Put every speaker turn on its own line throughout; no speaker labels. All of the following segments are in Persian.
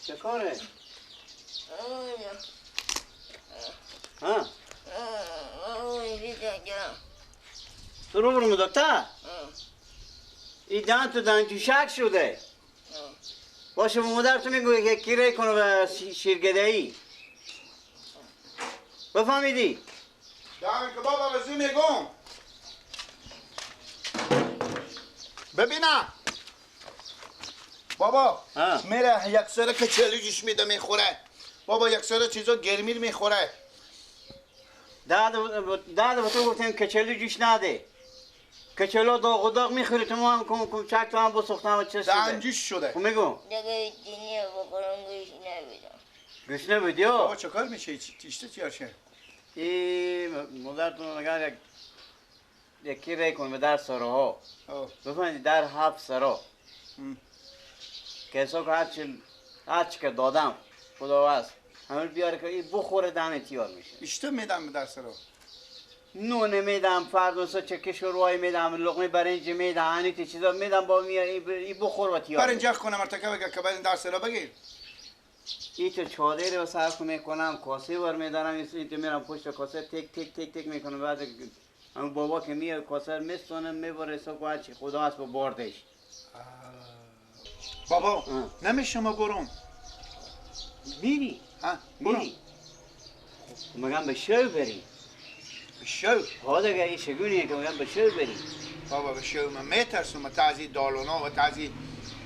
چه کاره؟ ها؟ تو رو برو دکتر؟ این دهن تو دهن شک شده. باشه به مادرتو میگو که کیره کنه به شیرگدهی. بفهمیدی؟
دهن که بابا به زی میگم. ببینم بابا میره یک سره کچلی جوش میده میخوره. بابا یک سره چیزا گرمیر میخوره.
داده به تو گفتیم کچلی جوش نده. کچلو داغ و داغ میخوری تو هم کم چک تو هم بسختم و چه شده؟
دهنجوش شده.
خب میگو
دیگه دینی بخورم گوش نمیدم.
گوش نمیدی ها؟
بابا چکار میشه؟ تیشته چیارشه؟
مادرتون اگر یکی ری کن به در سرا ها بفهمید در 7 سرا که حساب که هرچی که دادم خدا وست همه بیاره که این بخوره دهن تیار میشه.
اشته میدم به در سرا.
نونه میدم فردوسا چکه شروعی میدم لقمه برنج میدم انیتی چیزا میدم با این بخور و تیار
برنج کنم مرتکه بگه که برنج در سرا بگیر.
این تو چادری رو صرف میکنم کاسه ور میدارم این تو میرم پشت کاسه تک تک تک تک میکنم بعد همون بابا که میاد کاسه رو میستانم میبره حساب هرچی خدا هست با باردش.
بابا نمیشه ما برون.
میری؟
میری؟
میگم به شو بری.
به شو؟
ها دیگه این شگونیه که میگم به شو بری.
بابا به شو من میترسم تازی دالونا و تازی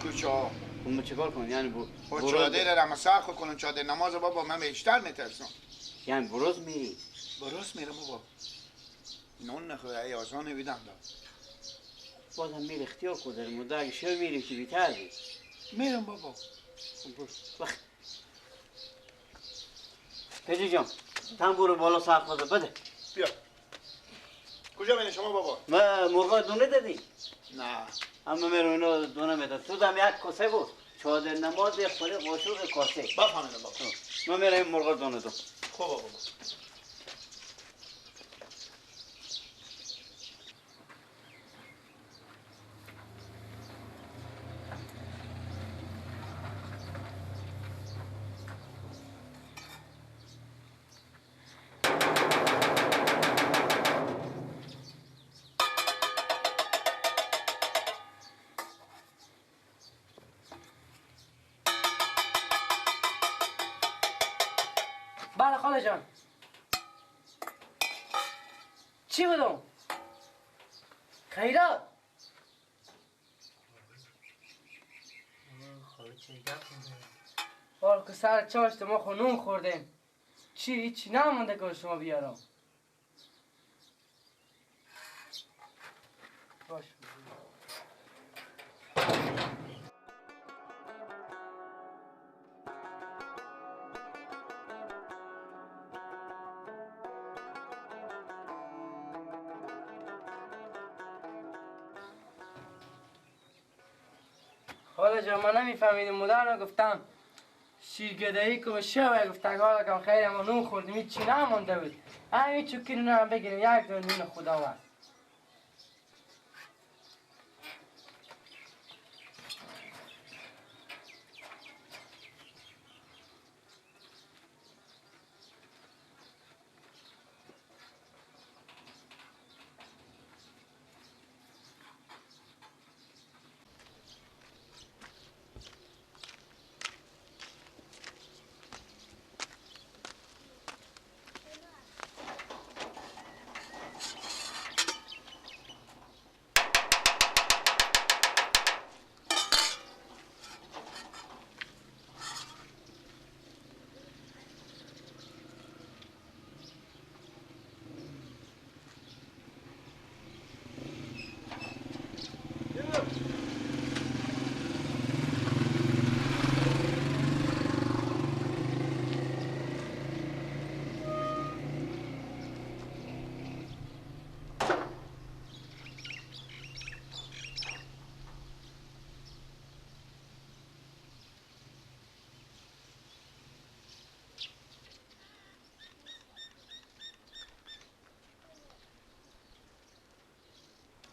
کوچه ها.
ما چیکار کنم یعنی
با چادر را مساخ کنن چادر نماز بابا من بیشتر میترسم.
یعنی بروز میری؟
بروز میرم بابا. نون نخوره ای آسان ویدم داد.
بازم میری اختیار کن در مدت اگه شو میری که بیتر بی.
میرم بابا.
وقت. پدی جان تنبور بالا سقف بده.
بیا. کجا بینه شما بابا؟
ما مرغا دونه دادی؟
نه.
اما میرو اینو دونه میداد. تو دم یک کاسه بود. چادر نماز خوری قاشق کاسه.
بفهمیدم بابا.
ما میرم این مرغا دونه دو.
خوب بابا.
بله خاله جان. چی بودم؟ خیرات؟ خاله چه گپ می‌زنی؟ حالا که سر چاشت ما خونون خوردیم. چی نمونده که شما بیارم. باش. حالا جا من نمیفهمیدم مادر گفتم شیرگدهی که شوه گفتن حالا که خیلی ما نون خوردیم هیچ چی نمونده بود همین چوکی نون هم بگیریم یک دون نون خداوند.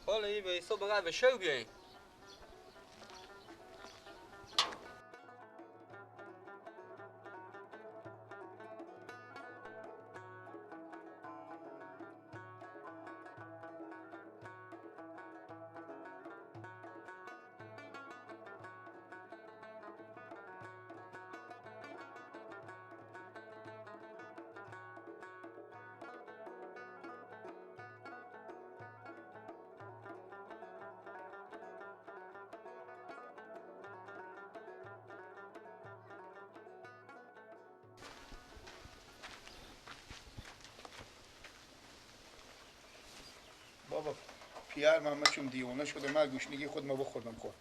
حالا این به حساب بقید به شو بیاییم
بابا پیار محمد چون دیونه شده من گوشنگی خود ما بخوردم خور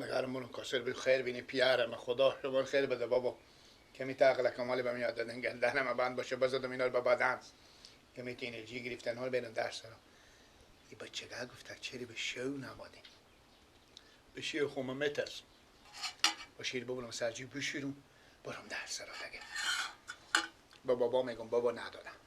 مگرمون کاسر به خیر بینی پیارم خدا شما خیر بده بابا کمی تاقل کمالی به میاد دادن گندنم بند باشه بزدم اینا رو به بدن کمی انرژی گرفتن حال برم درس رو ای بچه ها گفتک چری به شو نمادیم به شیو خومه مترس با شیر ببونم سرجی بشیرم برم درس رو دگه با بابا میگم بابا ندادم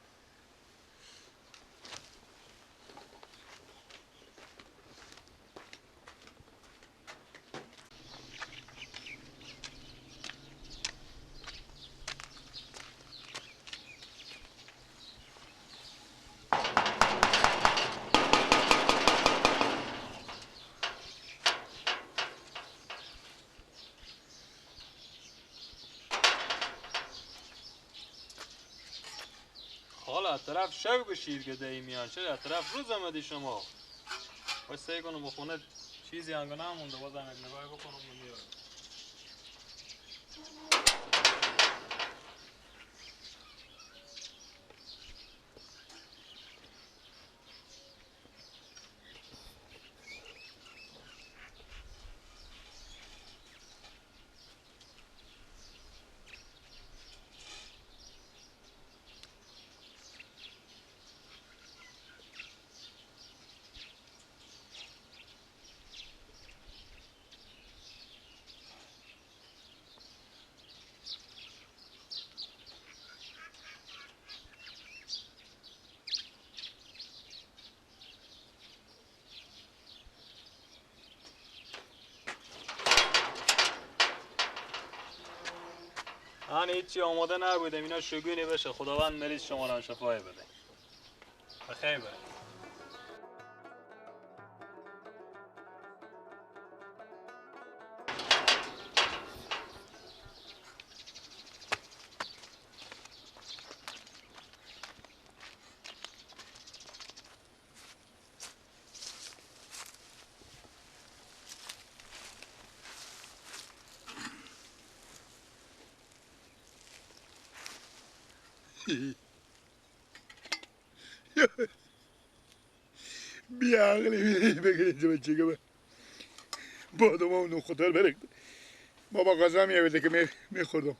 حالا طرف شو به شیرگده ای میان چرا طرف روز آمدی شما باید سعی کنم بخونه چیزی هنگاه نمونده بازم یک نگاهی بکنم میارم من هیچی آماده نبودم اینا شگونی بشه خداوند مریض شما را شفای بده بخیر برید
بیاغلی بگیرید بچه که بادم و نو خطر برک بابا غذا میاویده که میخوردم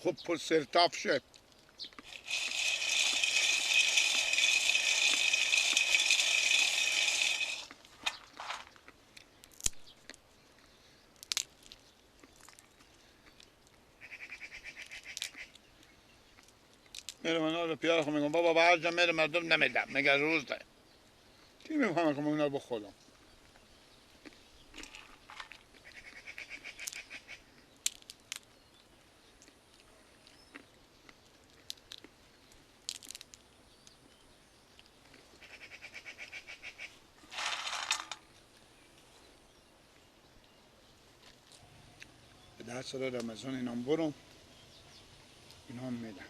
خب پر سرتاف شد میره من رو پیار خود میگم بابا بعد جا میره مردم نمیدم میگه روز ده چی میفهمه که من اونا رو بخورم در سال رمضان اینام برم اینام میدم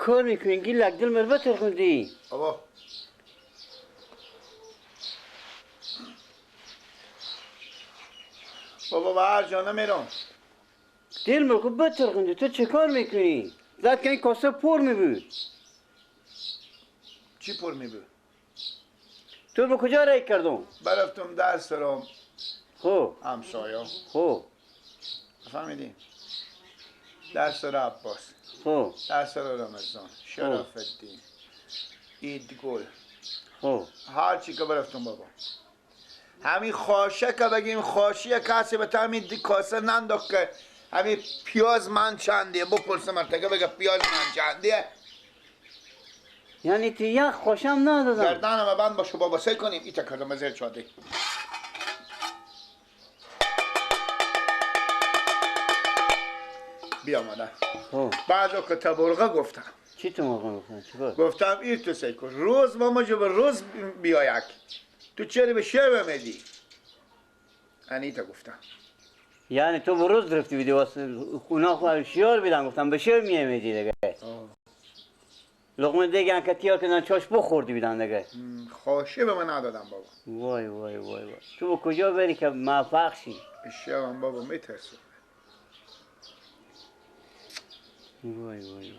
کار میکنی گیلک دل مر بتر خوندی
بابا بابا به هر جا نمیرم
دل مر خوب بتر خوندی تو چه کار میکنی زد که این کاسه پر میبود
چی پر میبود
تو به کجا رای کردم
برفتم در سرم
خب
همسایا
خب
فهمیدین در سر عباس
خب
در سر رمضان شرف الدین عید گل
خب
هر چی که برفتم بابا همین خاشه که بگیم خاشیه کسی به همین کاسه ننداخت که همین پیاز من چنده بپرسه مرتگه بگه پیاز من چنده
یعنی تو یک خوشم ندادم
گردنم بند باشه بابا سه کنیم ایتا کردم زیر چاده بیا مادر
خب
بعد که تبرقه گفتم
چی تو موقع گفتن چی کار
گفتم ایر تو سه کن روز ماما جو به روز بیا یک تو چرا به شب میدی انیتا گفتم
یعنی تو به روز رفتی بیدی واسه اونا شیار بیدن گفتم به شب میمیدی دیگه لقمه دیگه که تیار کردن چاش بخوردی بیدن دیگه
خواشه به من ندادم بابا
وای وای وای وای تو به کجا بری که موفق شی
شبم بابا میترسم
وای وای وای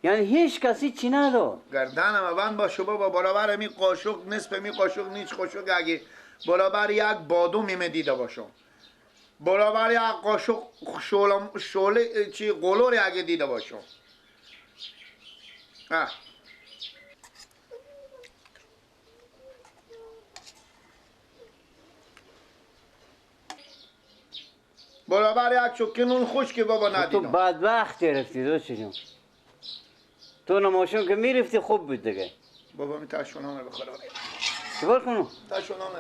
یعنی هیچ کسی چی نداد
گردنم بند باشه بابا برابر می قاشق نصف می قاشق نیچ قاشق اگه برابر یک بادومی می دیده باشم برابر یک قاشق شوله چی قلوری اگه دیده باشم برابر یک چوکی نون خشکی بابا
تو
ندیدم
بدبخت گرفتی دوست جون تو نماشون که میرفتی خوب بود دیگه
بابا می تشونامه بخوره
چیکار کنم
تشونامه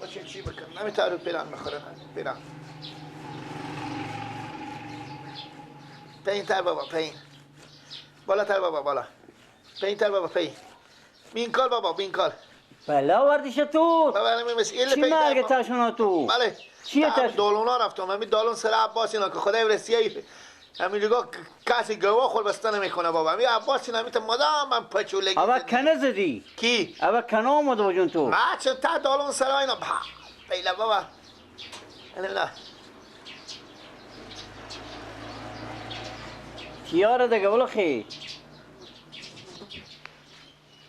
باشه چی بکنم نمیتاره پیرم بخوره پیرم پایین تر بابا پایین بالا تر بابا بالا پایین تر بابا پایین بینکال بابا بینکال
بلا وردیش تو
بابا همین مسئله
چی
پایین تر
مرگ
بابا.
تشونا تو
بله
چیه
همین
تش
دالونا رفتم همین دالون سر عباس اینا که خدای رسیه همین نگاه کسی گواه خور بسته نمیکنه بابا همین عباس اینا میتونه مدام من پچولگی
اول کنه زدی
کی
اول کنه آمده بجون تو
ما چه تا دالون سر اینا پیله بابا نه
تیاره دیگه ولی خیلی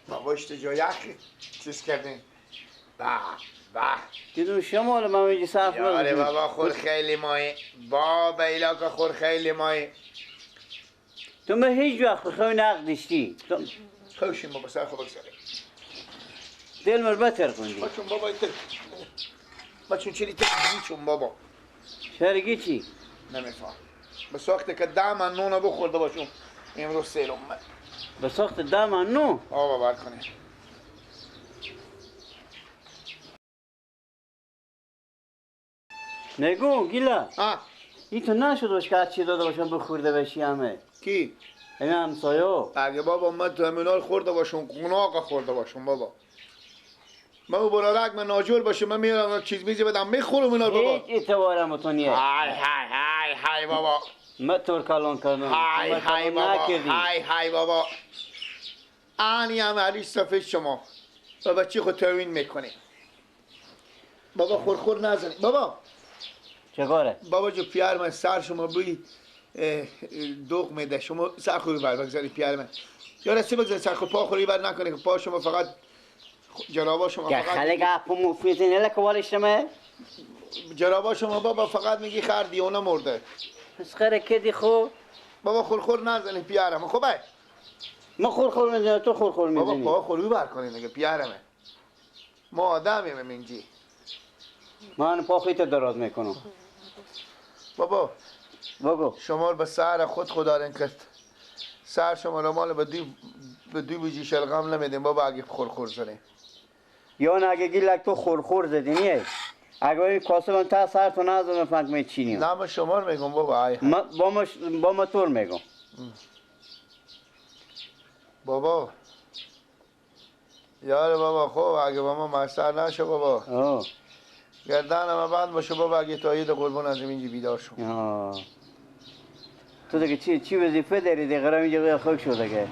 بابا اشتجا یخی چیز کردین
دیدون شمال من میگی صرف
آره بابا خور خیلی مایی بابا ایلا که خور خیلی مایی
تو من هیچ وقت خیلی نقدشتی
خوشیم بابا سر خوب بگذاری
دل مر بتر کندی
بچون بابا ایت بچون چی چون بابا
شرگی چی؟
نمیفهم به ساخته که دم نون بخورده باشون امروز سیلم من
به ساخت دم نو
آقا بر کنه
نگو گیلا
آه
این تو نشد باش که هر چی داده باشم بخورده بشی همه
کی؟
این همسایه
اگه بابا من تو همینال خورده باشم قناقه خورده باشم بابا من او برادرک من ناجول باشه من میرم چیز میزی بدم میخورم اینا بابا
هیچ اعتبارم تو نیه
های بابا
من ترکالان کردم
های بابا های بابا آنی هم علیش صفحه شما و بچه خود توین میکنی بابا خور نزنی بابا
چه کاره؟
بابا جو پیار من سر شما بی دوغ میده شما سر خوبی بر بگذاری پیار من یا رسی بگذاری سر خود پا خوری بر نکنی که پا شما فقط جرابا شما
که
فقط
خلق اپو مفیدین الک والشمه
جرابا شما بابا فقط میگی خر دیونه مرده
پس خره کدی خو
بابا خور نزنی پیارم خوبه
ما خور میزنی تو خور
بابا
میزنی
پا خوری بر کنی نگه پیارمه ما آدمیم منجی
من پا خیت دراز میکنم
بابا
بگو
شما رو به سر خود خدا رنگ کرد سر شما رو مال به دوی بجی شلغم نمیدیم بابا اگه خور زنیم
یا نه اگه گیلک تو خور زدینیه اگه این کاسه من تا سر تو نازم فهمه چینیم
نه من شما رو میگم بابا
با ما طور میگم
بابا یار بابا خوب اگه با ما مستر نشه بابا گردن ما بند باشه بابا اگه تایید قربان از اینجا بیدار شو
تو دیگه چی وظیفه داری دیگه قرار اینجا خوک شده که